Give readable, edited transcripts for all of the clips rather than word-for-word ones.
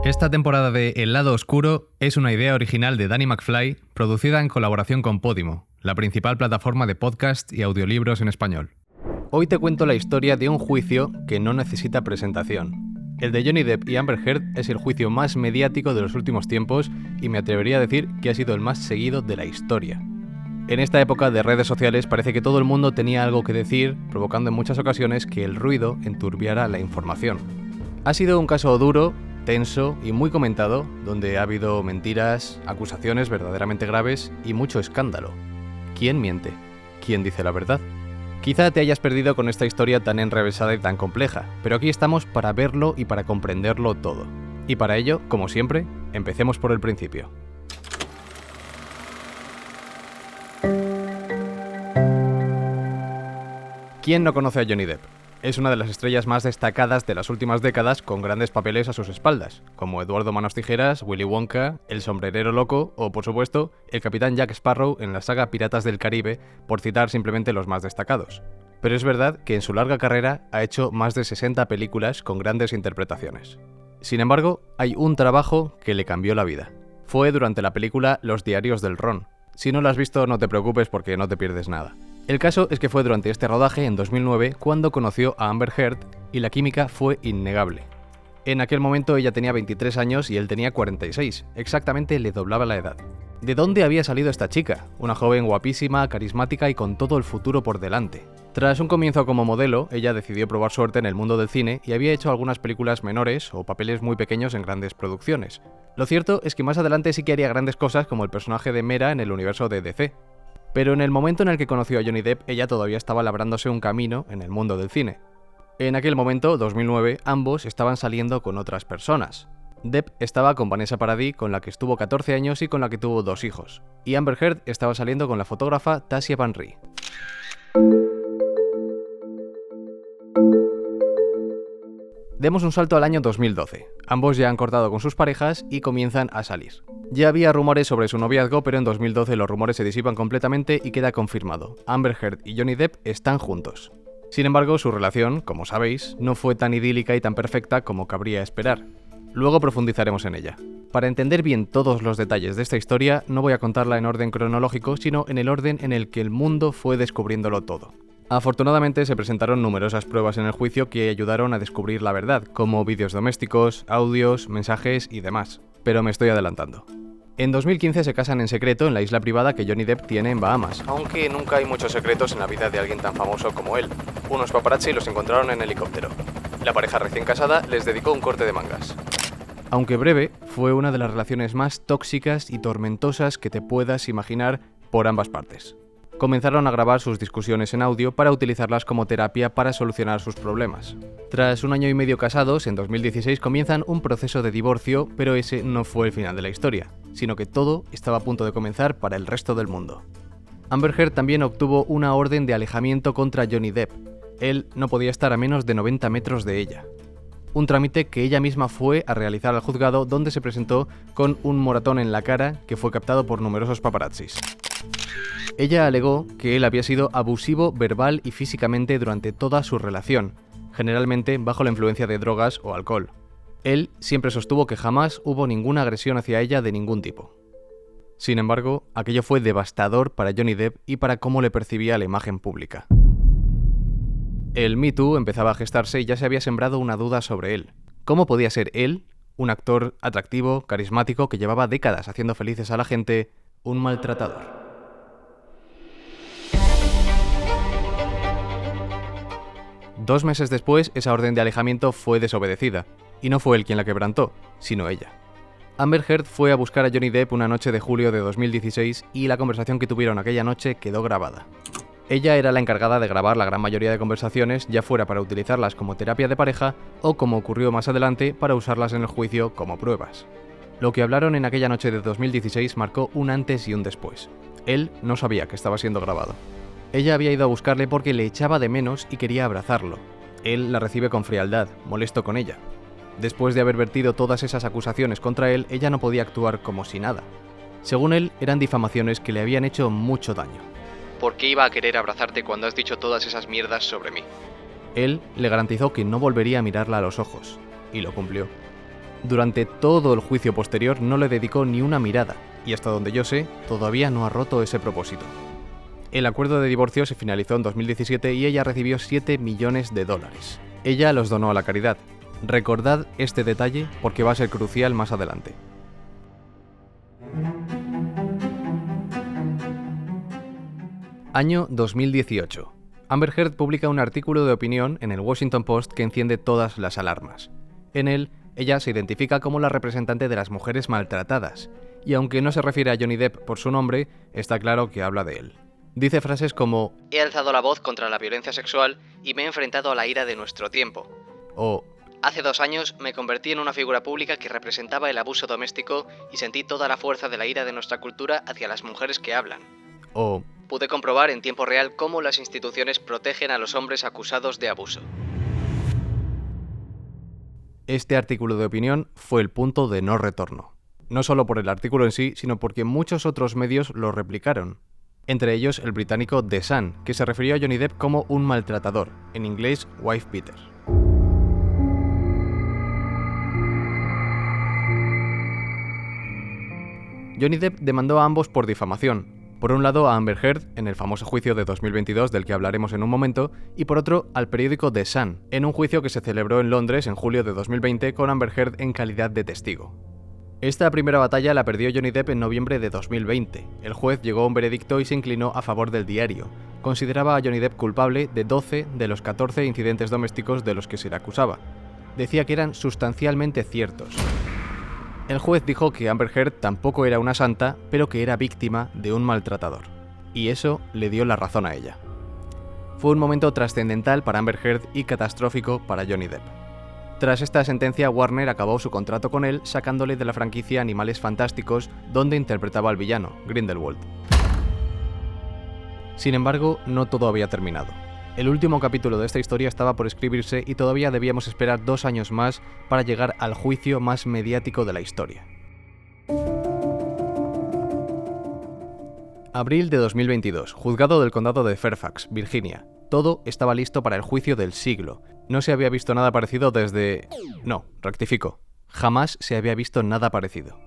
Esta temporada de El lado oscuro es una idea original de Danny McFly, producida en colaboración con Podimo, la principal plataforma de podcast y audiolibros en español. Hoy te cuento la historia de un juicio que no necesita presentación. El de Johnny Depp y Amber Heard es el juicio más mediático de los últimos tiempos y me atrevería a decir que ha sido el más seguido de la historia. En esta época de redes sociales parece que todo el mundo tenía algo que decir, provocando en muchas ocasiones que el ruido enturbiara la información. Ha sido un caso duro, tenso y muy comentado, donde ha habido mentiras, acusaciones verdaderamente graves y mucho escándalo. ¿Quién miente? ¿Quién dice la verdad? Quizá te hayas perdido con esta historia tan enrevesada y tan compleja, pero aquí estamos para verlo y para comprenderlo todo. Y para ello, como siempre, empecemos por el principio. ¿Quién no conoce a Johnny Depp? Es una de las estrellas más destacadas de las últimas décadas con grandes papeles a sus espaldas, como Eduardo Manos Tijeras, Willy Wonka, El Sombrerero Loco o, por supuesto, el Capitán Jack Sparrow en la saga Piratas del Caribe, por citar simplemente los más destacados. Pero es verdad que en su larga carrera ha hecho más de 60 películas con grandes interpretaciones. Sin embargo, hay un trabajo que le cambió la vida. Fue durante la película Los Diarios del Ron. Si no la has visto, no te preocupes porque no te pierdes nada. El caso es que fue durante este rodaje, en 2009, cuando conoció a Amber Heard y la química fue innegable. En aquel momento ella tenía 23 años y él tenía 46, exactamente le doblaba la edad. ¿De dónde había salido esta chica? Una joven guapísima, carismática y con todo el futuro por delante. Tras un comienzo como modelo, ella decidió probar suerte en el mundo del cine y había hecho algunas películas menores o papeles muy pequeños en grandes producciones. Lo cierto es que más adelante sí que haría grandes cosas como el personaje de Mera en el universo de DC. Pero en el momento en el que conoció a Johnny Depp, ella todavía estaba labrándose un camino en el mundo del cine. En aquel momento, 2009, ambos estaban saliendo con otras personas. Depp estaba con Vanessa Paradis, con la que estuvo 14 años y con la que tuvo 2 hijos. Y Amber Heard estaba saliendo con la fotógrafa Tassia Van Rie. Demos un salto al año 2012. Ambos ya han cortado con sus parejas y comienzan a salir. Ya había rumores sobre su noviazgo, pero en 2012 los rumores se disipan completamente y queda confirmado. Amber Heard y Johnny Depp están juntos. Sin embargo, su relación, como sabéis, no fue tan idílica y tan perfecta como cabría esperar. Luego profundizaremos en ella. Para entender bien todos los detalles de esta historia, no voy a contarla en orden cronológico, sino en el orden en el que el mundo fue descubriéndolo todo. Afortunadamente se presentaron numerosas pruebas en el juicio que ayudaron a descubrir la verdad, como vídeos domésticos, audios, mensajes y demás. Pero me estoy adelantando. En 2015 se casan en secreto en la isla privada que Johnny Depp tiene en Bahamas, aunque nunca hay muchos secretos en la vida de alguien tan famoso como él. Unos paparazzi los encontraron en helicóptero. La pareja recién casada les dedicó un corte de mangas. Aunque breve, fue una de las relaciones más tóxicas y tormentosas que te puedas imaginar por ambas partes. Comenzaron a grabar sus discusiones en audio para utilizarlas como terapia para solucionar sus problemas. Tras un año y medio casados, en 2016 comienzan un proceso de divorcio, pero ese no fue el final de la historia, sino que todo estaba a punto de comenzar para el resto del mundo. Amber Heard también obtuvo una orden de alejamiento contra Johnny Depp. Él no podía estar a menos de 90 metros de ella. Un trámite que ella misma fue a realizar al juzgado, donde se presentó con un moratón en la cara que fue captado por numerosos paparazzis. Ella alegó que él había sido abusivo verbal y físicamente durante toda su relación, generalmente bajo la influencia de drogas o alcohol. Él siempre sostuvo que jamás hubo ninguna agresión hacia ella de ningún tipo. Sin embargo, aquello fue devastador para Johnny Depp y para cómo le percibía la imagen pública. El Me Too empezaba a gestarse y ya se había sembrado una duda sobre él. ¿Cómo podía ser él, un actor atractivo, carismático, que llevaba décadas haciendo felices a la gente, un maltratador? Dos meses después, esa orden de alejamiento fue desobedecida, y no fue él quien la quebrantó, sino ella. Amber Heard fue a buscar a Johnny Depp una noche de julio de 2016 y la conversación que tuvieron aquella noche quedó grabada. Ella era la encargada de grabar la gran mayoría de conversaciones, ya fuera para utilizarlas como terapia de pareja o, como ocurrió más adelante, para usarlas en el juicio como pruebas. Lo que hablaron en aquella noche de 2016 marcó un antes y un después. Él no sabía que estaba siendo grabado. Ella había ido a buscarle porque le echaba de menos y quería abrazarlo. Él la recibe con frialdad, molesto con ella. Después de haber vertido todas esas acusaciones contra él, ella no podía actuar como si nada. Según él, eran difamaciones que le habían hecho mucho daño. ¿Por qué iba a querer abrazarte cuando has dicho todas esas mierdas sobre mí? Él le garantizó que no volvería a mirarla a los ojos, y lo cumplió. Durante todo el juicio posterior no le dedicó ni una mirada, y hasta donde yo sé, todavía no ha roto ese propósito. El acuerdo de divorcio se finalizó en 2017 y ella recibió $7 millones. Ella los donó a la caridad. Recordad este detalle porque va a ser crucial más adelante. Año 2018. Amber Heard publica un artículo de opinión en el Washington Post que enciende todas las alarmas. En él, ella se identifica como la representante de las mujeres maltratadas, y aunque no se refiere a Johnny Depp por su nombre, está claro que habla de él. Dice frases como «He alzado la voz contra la violencia sexual y me he enfrentado a la ira de nuestro tiempo». O «Hace 2 años me convertí en una figura pública que representaba el abuso doméstico y sentí toda la fuerza de la ira de nuestra cultura hacia las mujeres que hablan». O «Pude comprobar en tiempo real cómo las instituciones protegen a los hombres acusados de abuso». Este artículo de opinión fue el punto de no retorno. No solo por el artículo en sí, sino porque muchos otros medios lo replicaron. Entre ellos el británico The Sun, que se refirió a Johnny Depp como un maltratador, en inglés wife beater. Johnny Depp demandó a ambos por difamación. Por un lado a Amber Heard, en el famoso juicio de 2022 del que hablaremos en un momento, y por otro al periódico The Sun, en un juicio que se celebró en Londres en julio de 2020 con Amber Heard en calidad de testigo. Esta primera batalla la perdió Johnny Depp en noviembre de 2020. El juez llegó a un veredicto y se inclinó a favor del diario. Consideraba a Johnny Depp culpable de 12 de los 14 incidentes domésticos de los que se le acusaba. Decía que eran sustancialmente ciertos. El juez dijo que Amber Heard tampoco era una santa, pero que era víctima de un maltratador. Y eso le dio la razón a ella. Fue un momento trascendental para Amber Heard y catastrófico para Johnny Depp. Tras esta sentencia, Warner acabó su contrato con él, sacándole de la franquicia Animales Fantásticos, donde interpretaba al villano, Grindelwald. Sin embargo, no todo había terminado. El último capítulo de esta historia estaba por escribirse y todavía debíamos esperar 2 años más para llegar al juicio más mediático de la historia. Abril de 2022, juzgado del condado de Fairfax, Virginia. Todo estaba listo para el juicio del siglo. No se había visto nada parecido desde... No, rectifico. Jamás se había visto nada parecido.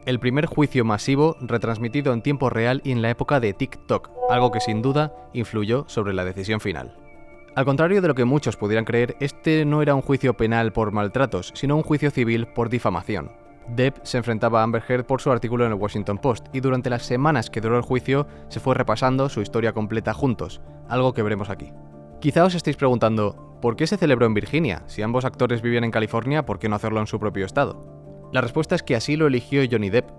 El primer juicio masivo retransmitido en tiempo real y en la época de TikTok, algo que sin duda influyó sobre la decisión final. Al contrario de lo que muchos pudieran creer, este no era un juicio penal por maltratos, sino un juicio civil por difamación. Depp se enfrentaba a Amber Heard por su artículo en el Washington Post, y durante las semanas que duró el juicio se fue repasando su historia completa juntos, algo que veremos aquí. Quizá os estéis preguntando, ¿por qué se celebró en Virginia? Si ambos actores vivían en California, ¿por qué no hacerlo en su propio estado? La respuesta es que así lo eligió Johnny Depp.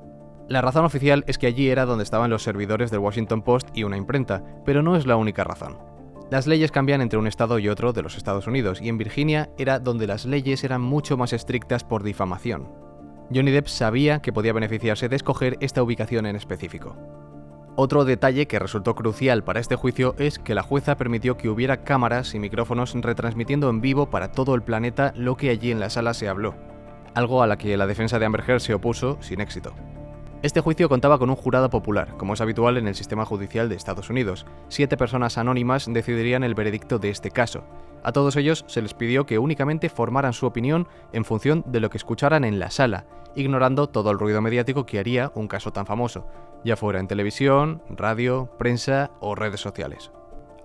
La razón oficial es que allí era donde estaban los servidores del Washington Post y una imprenta, pero no es la única razón. Las leyes cambian entre un estado y otro de los Estados Unidos, y en Virginia era donde las leyes eran mucho más estrictas por difamación. Johnny Depp sabía que podía beneficiarse de escoger esta ubicación en específico. Otro detalle que resultó crucial para este juicio es que la jueza permitió que hubiera cámaras y micrófonos retransmitiendo en vivo para todo el planeta lo que allí en la sala se habló, algo a la que la defensa de Amber Heard se opuso sin éxito. Este juicio contaba con un jurado popular, como es habitual en el sistema judicial de Estados Unidos. 7 personas anónimas decidirían el veredicto de este caso. A todos ellos se les pidió que únicamente formaran su opinión en función de lo que escucharan en la sala, ignorando todo el ruido mediático que haría un caso tan famoso, ya fuera en televisión, radio, prensa o redes sociales.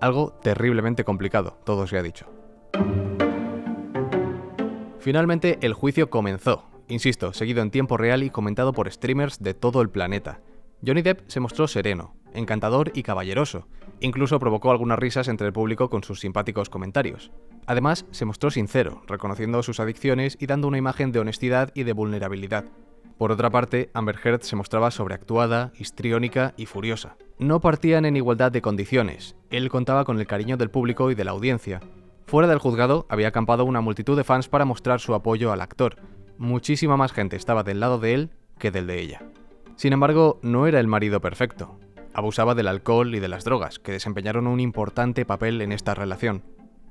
Algo terriblemente complicado, todo se ha dicho. Finalmente, el juicio comenzó. Insisto, seguido en tiempo real y comentado por streamers de todo el planeta. Johnny Depp se mostró sereno, encantador y caballeroso. Incluso provocó algunas risas entre el público con sus simpáticos comentarios. Además, se mostró sincero, reconociendo sus adicciones y dando una imagen de honestidad y de vulnerabilidad. Por otra parte, Amber Heard se mostraba sobreactuada, histriónica y furiosa. No partían en igualdad de condiciones. Él contaba con el cariño del público y de la audiencia. Fuera del juzgado había acampado una multitud de fans para mostrar su apoyo al actor. Muchísima más gente estaba del lado de él que del de ella. Sin embargo, no era el marido perfecto. Abusaba del alcohol y de las drogas, que desempeñaron un importante papel en esta relación.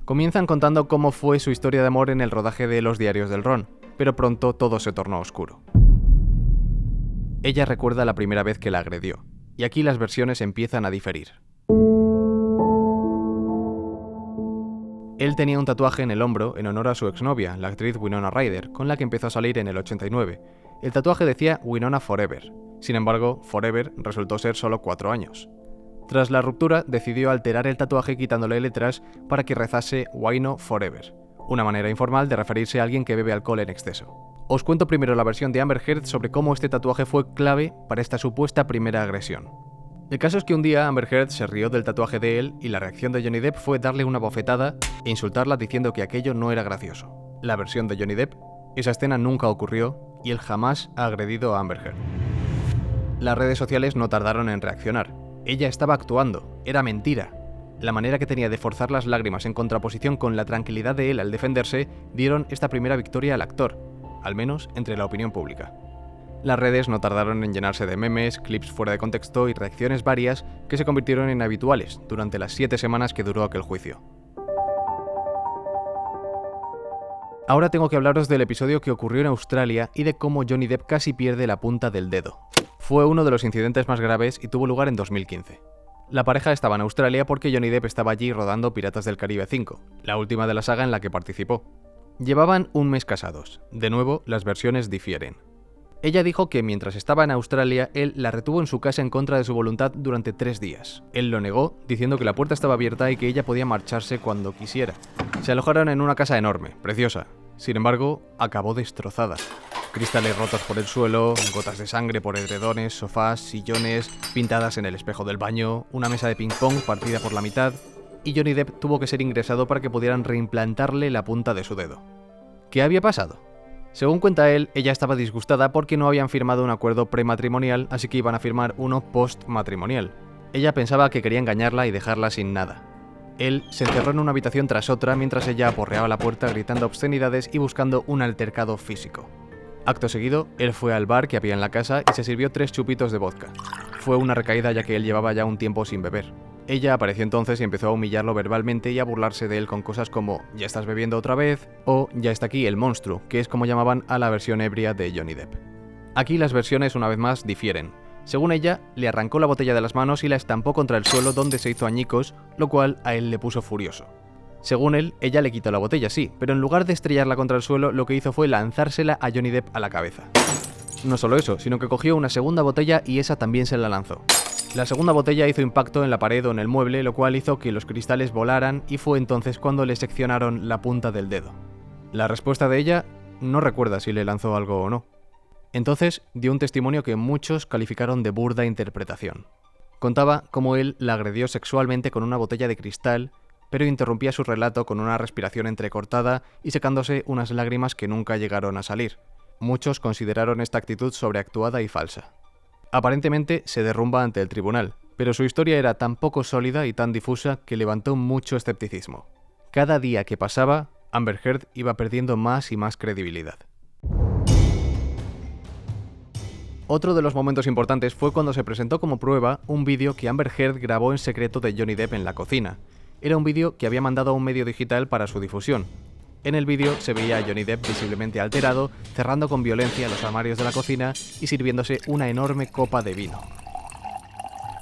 Comienzan contando cómo fue su historia de amor en el rodaje de Los Diarios del Ron, pero pronto todo se tornó oscuro. Ella recuerda la primera vez que la agredió, y aquí las versiones empiezan a diferir. Él tenía un tatuaje en el hombro en honor a su exnovia, la actriz Winona Ryder, con la que empezó a salir en el 89. El tatuaje decía Winona Forever. Sin embargo, Forever resultó ser solo 4 años. Tras la ruptura, decidió alterar el tatuaje quitándole letras para que rezase Wino Forever, una manera informal de referirse a alguien que bebe alcohol en exceso. Os cuento primero la versión de Amber Heard sobre cómo este tatuaje fue clave para esta supuesta primera agresión. El caso es que un día Amber Heard se rió del tatuaje de él y la reacción de Johnny Depp fue darle una bofetada e insultarla diciendo que aquello no era gracioso. La versión de Johnny Depp: esa escena nunca ocurrió y él jamás ha agredido a Amber Heard. Las redes sociales no tardaron en reaccionar. Ella estaba actuando, era mentira. La manera que tenía de forzar las lágrimas en contraposición con la tranquilidad de él al defenderse dieron esta primera victoria al actor, al menos entre la opinión pública. Las redes no tardaron en llenarse de memes, clips fuera de contexto y reacciones varias que se convirtieron en habituales durante las 7 semanas que duró aquel juicio. Ahora tengo que hablaros del episodio que ocurrió en Australia y de cómo Johnny Depp casi pierde la punta del dedo. Fue uno de los incidentes más graves y tuvo lugar en 2015. La pareja estaba en Australia porque Johnny Depp estaba allí rodando Piratas del Caribe 5, la última de la saga en la que participó. Llevaban un mes casados. De nuevo, las versiones difieren. Ella dijo que mientras estaba en Australia, él la retuvo en su casa en contra de su voluntad durante 3 días. Él lo negó, diciendo que la puerta estaba abierta y que ella podía marcharse cuando quisiera. Se alojaron en una casa enorme, preciosa. Sin embargo, acabó destrozada. Cristales rotos por el suelo, gotas de sangre por edredones, sofás, sillones, pintadas en el espejo del baño, una mesa de ping-pong partida por la mitad, y Johnny Depp tuvo que ser ingresado para que pudieran reimplantarle la punta de su dedo. ¿Qué había pasado? Según cuenta él, ella estaba disgustada porque no habían firmado un acuerdo prematrimonial, así que iban a firmar uno postmatrimonial. Ella pensaba que quería engañarla y dejarla sin nada. Él se encerró en una habitación tras otra mientras ella aporreaba la puerta gritando obscenidades y buscando un altercado físico. Acto seguido, él fue al bar que había en la casa y se sirvió 3 chupitos de vodka. Fue una recaída ya que él llevaba ya un tiempo sin beber. Ella apareció entonces y empezó a humillarlo verbalmente y a burlarse de él con cosas como «ya estás bebiendo otra vez» o «ya está aquí el monstruo», que es como llamaban a la versión ebria de Johnny Depp. Aquí las versiones una vez más difieren. Según ella, le arrancó la botella de las manos y la estampó contra el suelo donde se hizo añicos, lo cual a él le puso furioso. Según él, ella le quitó la botella, sí, pero en lugar de estrellarla contra el suelo, lo que hizo fue lanzársela a Johnny Depp a la cabeza. No solo eso, sino que cogió una segunda botella y esa también se la lanzó. La segunda botella hizo impacto en la pared o en el mueble, lo cual hizo que los cristales volaran y fue entonces cuando le seccionaron la punta del dedo. La respuesta de ella no recuerda si le lanzó algo o no. Entonces dio un testimonio que muchos calificaron de burda interpretación. Contaba cómo él la agredió sexualmente con una botella de cristal, pero interrumpía su relato con una respiración entrecortada y secándose unas lágrimas que nunca llegaron a salir. Muchos consideraron esta actitud sobreactuada y falsa. Aparentemente se derrumba ante el tribunal, pero su historia era tan poco sólida y tan difusa que levantó mucho escepticismo. Cada día que pasaba, Amber Heard iba perdiendo más y más credibilidad. Otro de los momentos importantes fue cuando se presentó como prueba un vídeo que Amber Heard grabó en secreto de Johnny Depp en la cocina. Era un vídeo que había mandado a un medio digital para su difusión. En el vídeo se veía a Johnny Depp visiblemente alterado, cerrando con violencia los armarios de la cocina y sirviéndose una enorme copa de vino.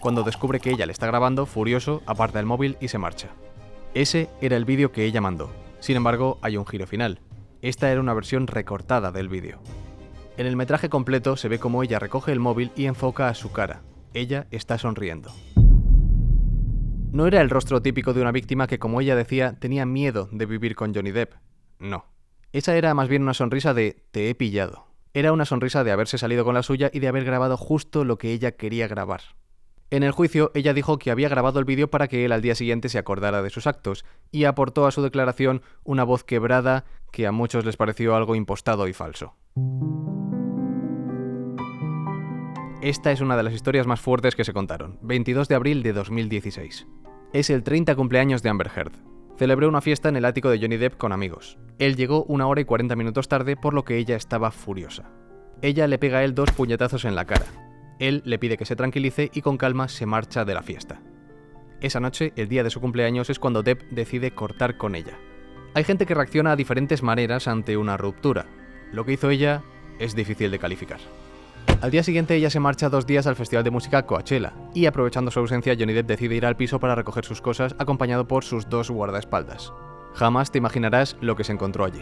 Cuando descubre que ella le está grabando, furioso, aparta el móvil y se marcha. Ese era el vídeo que ella mandó. Sin embargo, hay un giro final. Esta era una versión recortada del vídeo. En el metraje completo se ve cómo ella recoge el móvil y enfoca a su cara. Ella está sonriendo. No era el rostro típico de una víctima que, como ella decía, tenía miedo de vivir con Johnny Depp. No. Esa era más bien una sonrisa de «te he pillado». Era una sonrisa de haberse salido con la suya y de haber grabado justo lo que ella quería grabar. En el juicio, ella dijo que había grabado el vídeo para que él al día siguiente se acordara de sus actos y aportó a su declaración una voz quebrada que a muchos les pareció algo impostado y falso. Esta es una de las historias más fuertes que se contaron. 22 de abril de 2016. Es el 30 cumpleaños de Amber Heard. Celebró una fiesta en el ático de Johnny Depp con amigos. Él llegó 1 hora y 40 minutos tarde, por lo que ella estaba furiosa. Ella le pega a él 2 puñetazos en la cara. Él le pide que se tranquilice y con calma se marcha de la fiesta. Esa noche, el día de su cumpleaños, es cuando Depp decide cortar con ella. Hay gente que reacciona a diferentes maneras ante una ruptura. Lo que hizo ella es difícil de calificar. Al día siguiente ella se marcha 2 días al festival de música Coachella y aprovechando su ausencia Johnny Depp decide ir al piso para recoger sus cosas acompañado por sus 2 guardaespaldas. Jamás te imaginarás lo que se encontró allí.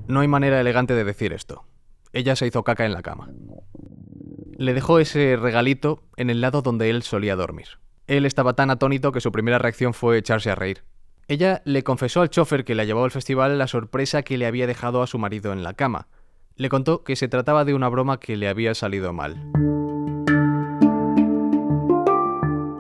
No hay manera elegante de decir esto. Ella se hizo caca en la cama. Le dejó ese regalito en el lado donde él solía dormir. Él estaba tan atónito que su primera reacción fue echarse a reír. Ella le confesó al chofer que la llevó al festival la sorpresa que le había dejado a su marido en la cama. Le contó que se trataba de una broma que le había salido mal.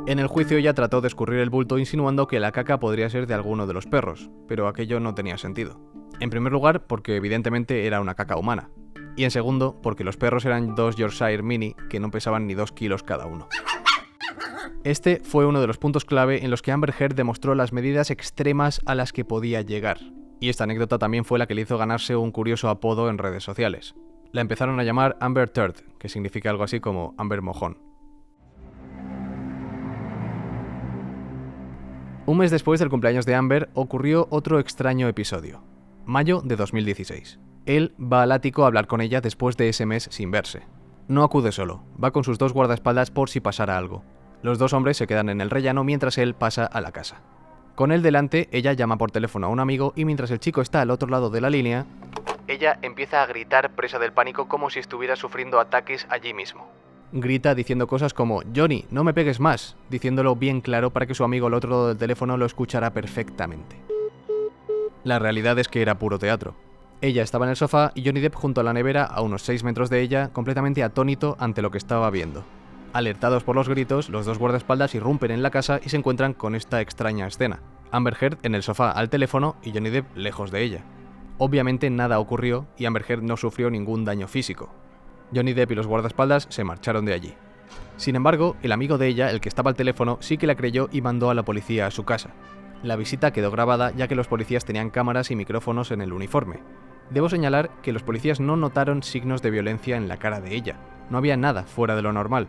En el juicio ella trató de escurrir el bulto insinuando que la caca podría ser de alguno de los perros, pero aquello no tenía sentido. En primer lugar, porque evidentemente era una caca humana. Y en segundo, porque los perros eran 2 Yorkshire Mini que no pesaban ni 2 kilos cada uno. Este fue uno de los puntos clave en los que Amber Heard demostró las medidas extremas a las que podía llegar. Y esta anécdota también fue la que le hizo ganarse un curioso apodo en redes sociales. La empezaron a llamar Amber Turd, que significa algo así como Amber Mojón. Un mes después del cumpleaños de Amber ocurrió otro extraño episodio. Mayo de 2016. Él va al ático a hablar con ella después de ese mes sin verse. No acude solo, va con sus 2 guardaespaldas por si pasara algo. Los 2 hombres se quedan en el rellano mientras él pasa a la casa. Con él delante, ella llama por teléfono a un amigo y mientras el chico está al otro lado de la línea, ella empieza a gritar presa del pánico como si estuviera sufriendo ataques allí mismo. Grita diciendo cosas como «Johnny, no me pegues más», diciéndolo bien claro para que su amigo al otro lado del teléfono lo escuchara perfectamente. La realidad es que era puro teatro. Ella estaba en el sofá y Johnny Depp junto a la nevera a unos 6 metros de ella, completamente atónito ante lo que estaba viendo. Alertados por los gritos, los 2 guardaespaldas irrumpen en la casa y se encuentran con esta extraña escena. Amber Heard en el sofá al teléfono y Johnny Depp lejos de ella. Obviamente nada ocurrió y Amber Heard no sufrió ningún daño físico. Johnny Depp y los guardaespaldas se marcharon de allí. Sin embargo, el amigo de ella, el que estaba al teléfono, sí que la creyó y mandó a la policía a su casa. La visita quedó grabada ya que los policías tenían cámaras y micrófonos en el uniforme. Debo señalar que los policías no notaron signos de violencia en la cara de ella. No había nada fuera de lo normal.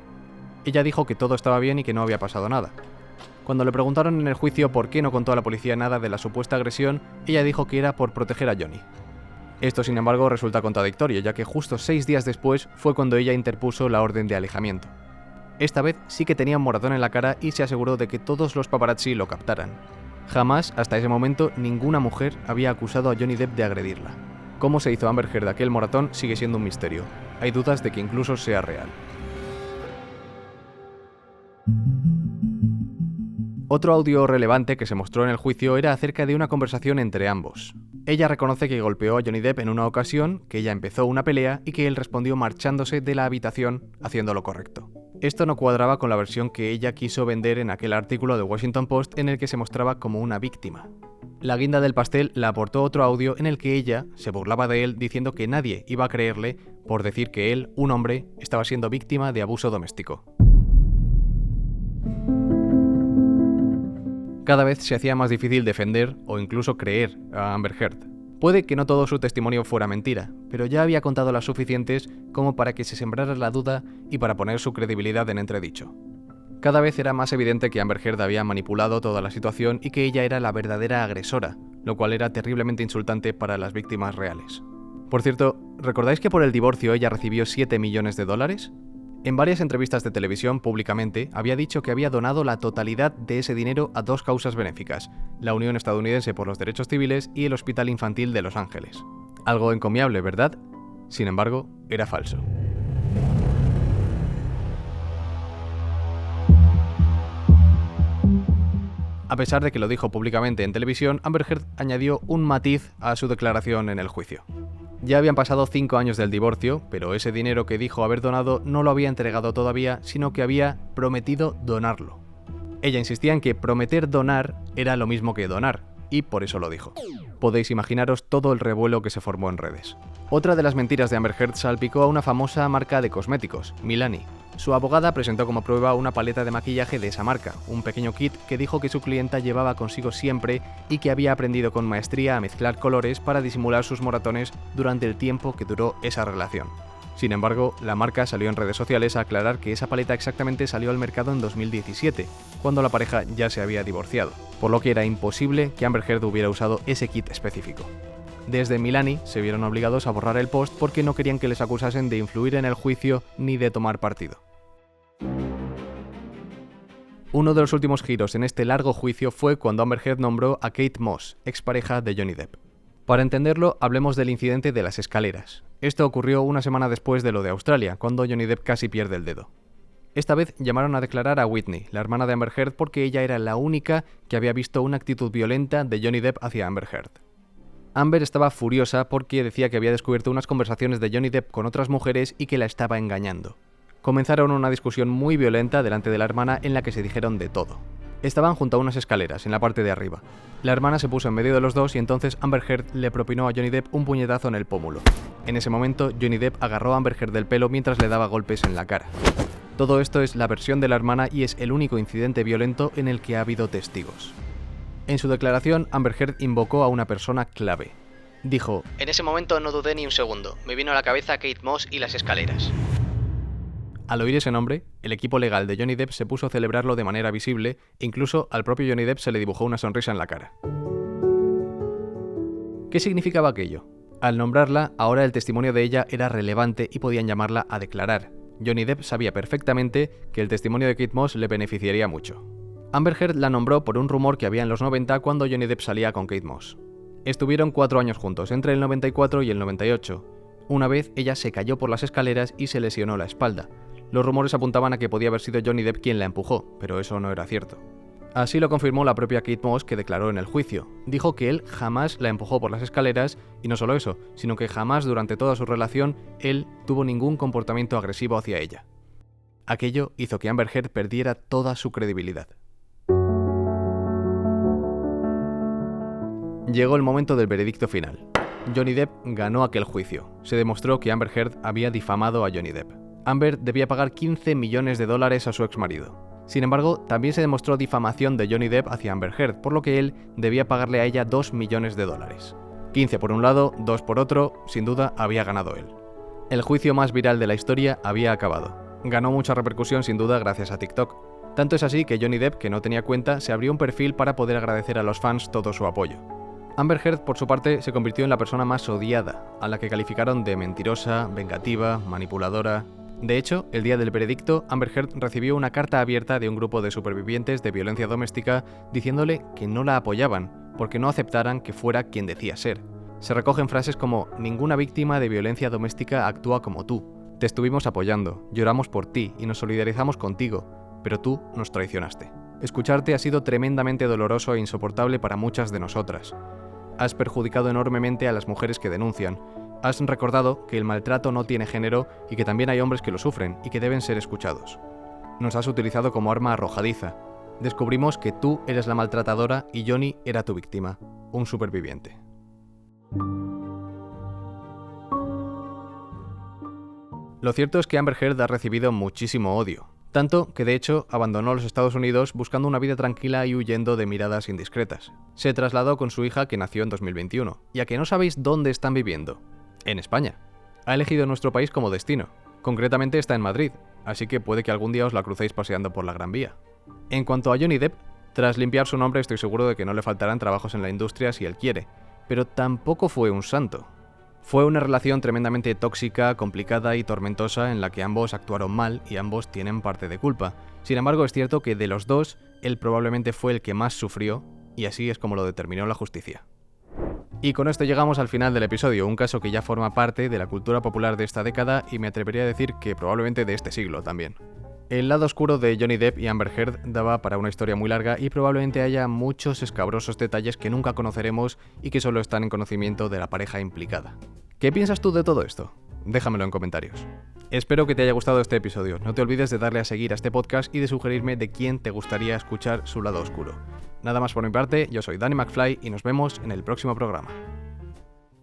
Ella dijo que todo estaba bien y que no había pasado nada. Cuando le preguntaron en el juicio por qué no contó a la policía nada de la supuesta agresión, ella dijo que era por proteger a Johnny. Esto, sin embargo, resulta contradictorio, ya que justo 6 días después fue cuando ella interpuso la orden de alejamiento. Esta vez sí que tenía un moratón en la cara y se aseguró de que todos los paparazzi lo captaran. Jamás, hasta ese momento, ninguna mujer había acusado a Johnny Depp de agredirla. Cómo se hizo Amber Heard aquel moratón sigue siendo un misterio. Hay dudas de que incluso sea real. Otro audio relevante que se mostró en el juicio era acerca de una conversación entre ambos. Ella reconoce que golpeó a Johnny Depp en una ocasión, que ella empezó una pelea y que él respondió marchándose de la habitación haciendo lo correcto. Esto no cuadraba con la versión que ella quiso vender en aquel artículo de Washington Post en el que se mostraba como una víctima. La guinda del pastel la aportó otro audio en el que ella se burlaba de él diciendo que nadie iba a creerle por decir que él, un hombre, estaba siendo víctima de abuso doméstico. Cada vez se hacía más difícil defender o incluso creer a Amber Heard. Puede que no todo su testimonio fuera mentira, pero ya había contado las suficientes como para que se sembrara la duda y para poner su credibilidad en entredicho. Cada vez era más evidente que Amber Heard había manipulado toda la situación y que ella era la verdadera agresora, lo cual era terriblemente insultante para las víctimas reales. Por cierto, ¿recordáis que por el divorcio ella recibió $7 millones? En varias entrevistas de televisión públicamente había dicho que había donado la totalidad de ese dinero a 2 causas benéficas, la Unión Estadounidense por los Derechos Civiles y el Hospital Infantil de Los Ángeles. Algo encomiable, ¿verdad? Sin embargo, era falso. A pesar de que lo dijo públicamente en televisión, Amber Heard añadió un matiz a su declaración en el juicio. Ya habían pasado 5 años del divorcio, pero ese dinero que dijo haber donado no lo había entregado todavía, sino que había prometido donarlo. Ella insistía en que prometer donar era lo mismo que donar, y por eso lo dijo. Podéis imaginaros todo el revuelo que se formó en redes. Otra de las mentiras de Amber Heard salpicó a una famosa marca de cosméticos, Milani. Su abogada presentó como prueba una paleta de maquillaje de esa marca, un pequeño kit que dijo que su clienta llevaba consigo siempre y que había aprendido con maestría a mezclar colores para disimular sus moratones durante el tiempo que duró esa relación. Sin embargo, la marca salió en redes sociales a aclarar que esa paleta exactamente salió al mercado en 2017, cuando la pareja ya se había divorciado, por lo que era imposible que Amber Heard hubiera usado ese kit específico. Desde Milani se vieron obligados a borrar el post porque no querían que les acusasen de influir en el juicio ni de tomar partido. Uno de los últimos giros en este largo juicio fue cuando Amber Heard nombró a Kate Moss, expareja de Johnny Depp. Para entenderlo, hablemos del incidente de las escaleras. Esto ocurrió una semana después de lo de Australia, cuando Johnny Depp casi pierde el dedo. Esta vez llamaron a declarar a Whitney, la hermana de Amber Heard, porque ella era la única que había visto una actitud violenta de Johnny Depp hacia Amber Heard. Amber estaba furiosa porque decía que había descubierto unas conversaciones de Johnny Depp con otras mujeres y que la estaba engañando. Comenzaron una discusión muy violenta delante de la hermana en la que se dijeron de todo. Estaban junto a unas escaleras, en la parte de arriba. La hermana se puso en medio de los dos y entonces Amber Heard le propinó a Johnny Depp un puñetazo en el pómulo. En ese momento, Johnny Depp agarró a Amber Heard del pelo mientras le daba golpes en la cara. Todo esto es la versión de la hermana y es el único incidente violento en el que ha habido testigos. En su declaración, Amber Heard invocó a una persona clave. Dijo: "En ese momento no dudé ni un segundo. Me vino a la cabeza Kate Moss y las escaleras". Al oír ese nombre, el equipo legal de Johnny Depp se puso a celebrarlo de manera visible e incluso al propio Johnny Depp se le dibujó una sonrisa en la cara. ¿Qué significaba aquello? Al nombrarla, ahora el testimonio de ella era relevante y podían llamarla a declarar. Johnny Depp sabía perfectamente que el testimonio de Kate Moss le beneficiaría mucho. Amber Heard la nombró por un rumor que había en los 90 cuando Johnny Depp salía con Kate Moss. Estuvieron 4 años juntos, entre el 94 y el 98. Una vez ella se cayó por las escaleras y se lesionó la espalda. Los rumores apuntaban a que podía haber sido Johnny Depp quien la empujó, pero eso no era cierto. Así lo confirmó la propia Kate Moss, que declaró en el juicio. Dijo que él jamás la empujó por las escaleras, y no solo eso, sino que jamás durante toda su relación él tuvo ningún comportamiento agresivo hacia ella. Aquello hizo que Amber Heard perdiera toda su credibilidad. Llegó el momento del veredicto final. Johnny Depp ganó aquel juicio. Se demostró que Amber Heard había difamado a Johnny Depp. Amber debía pagar $15 millones a su exmarido. Sin embargo, también se demostró difamación de Johnny Depp hacia Amber Heard, por lo que él debía pagarle a ella $2 millones. 15 por un lado, 2 por otro, sin duda había ganado él. El juicio más viral de la historia había acabado. Ganó mucha repercusión sin duda gracias a TikTok. Tanto es así que Johnny Depp, que no tenía cuenta, se abrió un perfil para poder agradecer a los fans todo su apoyo. Amber Heard, por su parte, se convirtió en la persona más odiada, a la que calificaron de mentirosa, vengativa, manipuladora. De hecho, el día del veredicto, Amber Heard recibió una carta abierta de un grupo de supervivientes de violencia doméstica diciéndole que no la apoyaban, porque no aceptaran que fuera quien decía ser. Se recogen frases como: "Ninguna víctima de violencia doméstica actúa como tú. Te estuvimos apoyando, lloramos por ti y nos solidarizamos contigo, pero tú nos traicionaste. Escucharte ha sido tremendamente doloroso e insoportable para muchas de nosotras. Has perjudicado enormemente a las mujeres que denuncian. Has recordado que el maltrato no tiene género y que también hay hombres que lo sufren y que deben ser escuchados. Nos has utilizado como arma arrojadiza. Descubrimos que tú eres la maltratadora y Johnny era tu víctima, un superviviente". Lo cierto es que Amber Heard ha recibido muchísimo odio, tanto que de hecho abandonó los Estados Unidos buscando una vida tranquila y huyendo de miradas indiscretas. Se trasladó con su hija, que nació en 2021, y a que no sabéis dónde están viviendo. En España. Ha elegido nuestro país como destino. Concretamente está en Madrid, así que puede que algún día os la crucéis paseando por la Gran Vía. En cuanto a Johnny Depp, tras limpiar su nombre estoy seguro de que no le faltarán trabajos en la industria si él quiere, pero tampoco fue un santo. Fue una relación tremendamente tóxica, complicada y tormentosa en la que ambos actuaron mal y ambos tienen parte de culpa. Sin embargo, es cierto que de los dos, él probablemente fue el que más sufrió, y así es como lo determinó la justicia. Y con esto llegamos al final del episodio, un caso que ya forma parte de la cultura popular de esta década y me atrevería a decir que probablemente de este siglo también. El lado oscuro de Johnny Depp y Amber Heard daba para una historia muy larga y probablemente haya muchos escabrosos detalles que nunca conoceremos y que solo están en conocimiento de la pareja implicada. ¿Qué piensas tú de todo esto? Déjamelo en comentarios. Espero que te haya gustado este episodio. No te olvides de darle a seguir a este podcast y de sugerirme de quién te gustaría escuchar su lado oscuro. Nada más por mi parte, yo soy Danny McFly y nos vemos en el próximo programa.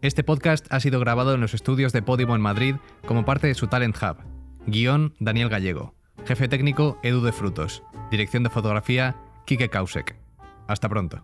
Este podcast ha sido grabado en los estudios de Podimo en Madrid como parte de su Talent Hub. Guión: Daniel Gallego. Jefe técnico: Edu de Frutos. Dirección de fotografía: Quique Kausek. Hasta pronto.